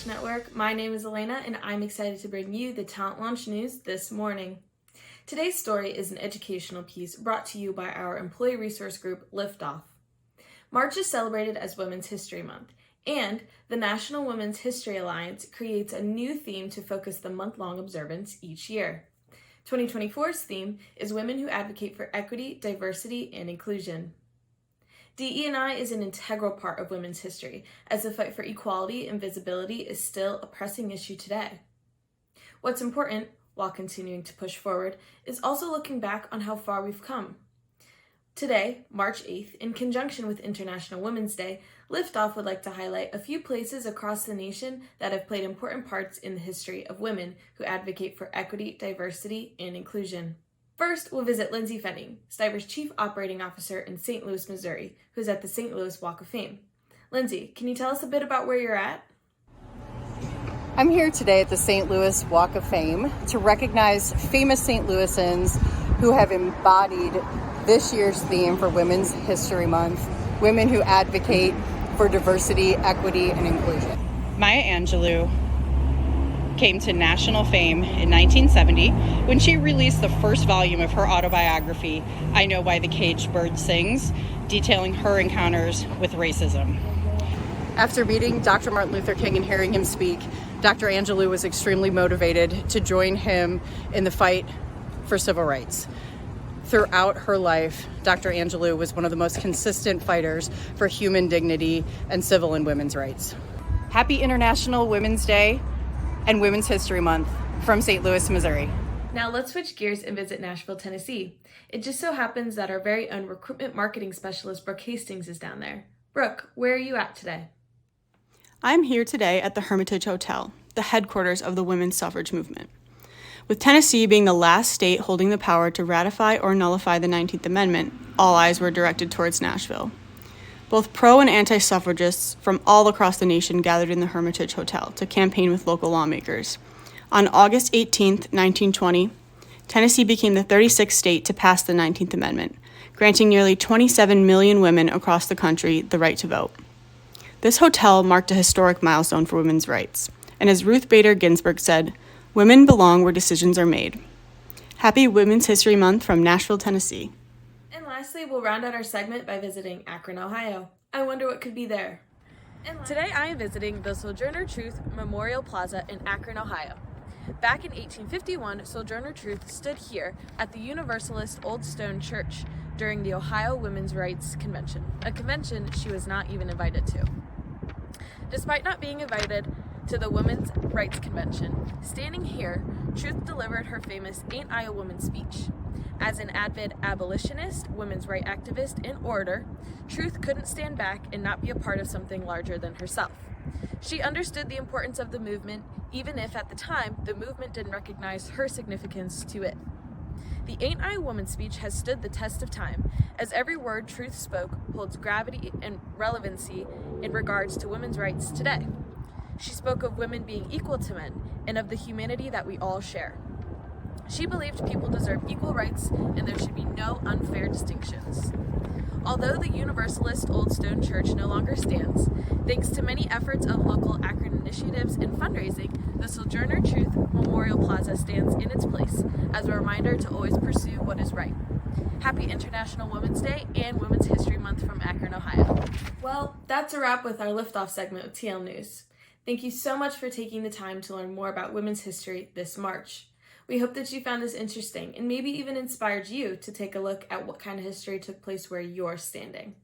Launch Network. My name is Elena, and I'm excited to bring you the Talent Launch news this morning. Today's story is an educational piece brought to you by our employee resource group, LiftOff. March is celebrated as Women's History Month, and the National Women's History Alliance creates a new theme to focus the month-long observance each year. 2024's theme is Women Who Advocate for Equity, Diversity, and Inclusion. DE&I is an integral part of women's history, as the fight for equality and visibility is still a pressing issue today. What's important, while continuing to push forward, is also looking back on how far we've come. Today, March 8th, in conjunction with International Women's Day, LiftOff would like to highlight a few places across the nation that have played important parts in the history of women who advocate for equity, diversity, and inclusion. First, we'll visit Lindsay Fenning, Stiver's Chief Operating Officer in St. Louis, Missouri, who's at the St. Louis Walk of Fame. Lindsay, can you tell us a bit about where you're at? I'm here today at the St. Louis Walk of Fame to recognize famous St. Louisans who have embodied this year's theme for Women's History Month, women who advocate for diversity, equity, and inclusion. Maya Angelou came to national fame in 1970 when she released the first volume of her autobiography, I Know Why the Caged Bird Sings, detailing her encounters with racism. After meeting Dr. Martin Luther King and hearing him speak, Dr. Angelou was extremely motivated to join him in the fight for civil rights. Throughout her life, Dr. Angelou was one of the most consistent fighters for human dignity and civil and women's rights. Happy International Women's Day and Women's History Month from St. Louis, Missouri. Now let's switch gears and visit Nashville, Tennessee. It just so happens that our very own recruitment marketing specialist, Brooke Hastings, is down there. Brooke, where are you at today? I'm here today at the Hermitage Hotel, the headquarters of the women's suffrage movement. With Tennessee being the last state holding the power to ratify or nullify the 19th Amendment, all eyes were directed towards Nashville. Both pro- and anti-suffragists from all across the nation gathered in the Hermitage Hotel to campaign with local lawmakers. On August 18, 1920, Tennessee became the 36th state to pass the 19th Amendment, granting nearly 27 million women across the country the right to vote. This hotel marked a historic milestone for women's rights, and as Ruth Bader Ginsburg said, "Women belong where decisions are made." Happy Women's History Month from Nashville, Tennessee. And lastly, we'll round out our segment by visiting Akron, Ohio. I wonder what could be there. Today I am visiting the Sojourner Truth Memorial Plaza in Akron, Ohio. Back in 1851, Sojourner Truth stood here at the Universalist Old Stone Church during the Ohio Women's Rights Convention, a convention she was not even invited to. Despite not being invited to the Women's Rights Convention, standing here, Truth delivered her famous Ain't I a Woman speech. As an avid abolitionist, women's rights activist, and orator, Truth couldn't stand back and not be a part of something larger than herself. She understood the importance of the movement, even if at the time the movement didn't recognize her significance to it. The Ain't I a Woman speech has stood the test of time, as every word Truth spoke holds gravity and relevancy in regards to women's rights today. She spoke of women being equal to men and of the humanity that we all share. She believed people deserve equal rights and there should be no unfair distinctions. Although the Universalist Old Stone Church no longer stands, thanks to many efforts of local Akron initiatives and fundraising, the Sojourner Truth Memorial Plaza stands in its place as a reminder to always pursue what is right. Happy International Women's Day and Women's History Month from Akron, Ohio. Well, that's a wrap with our Liftoff segment of TL News. Thank you so much for taking the time to learn more about women's history this March. We hope that you found this interesting and maybe even inspired you to take a look at what kind of history took place where you're standing.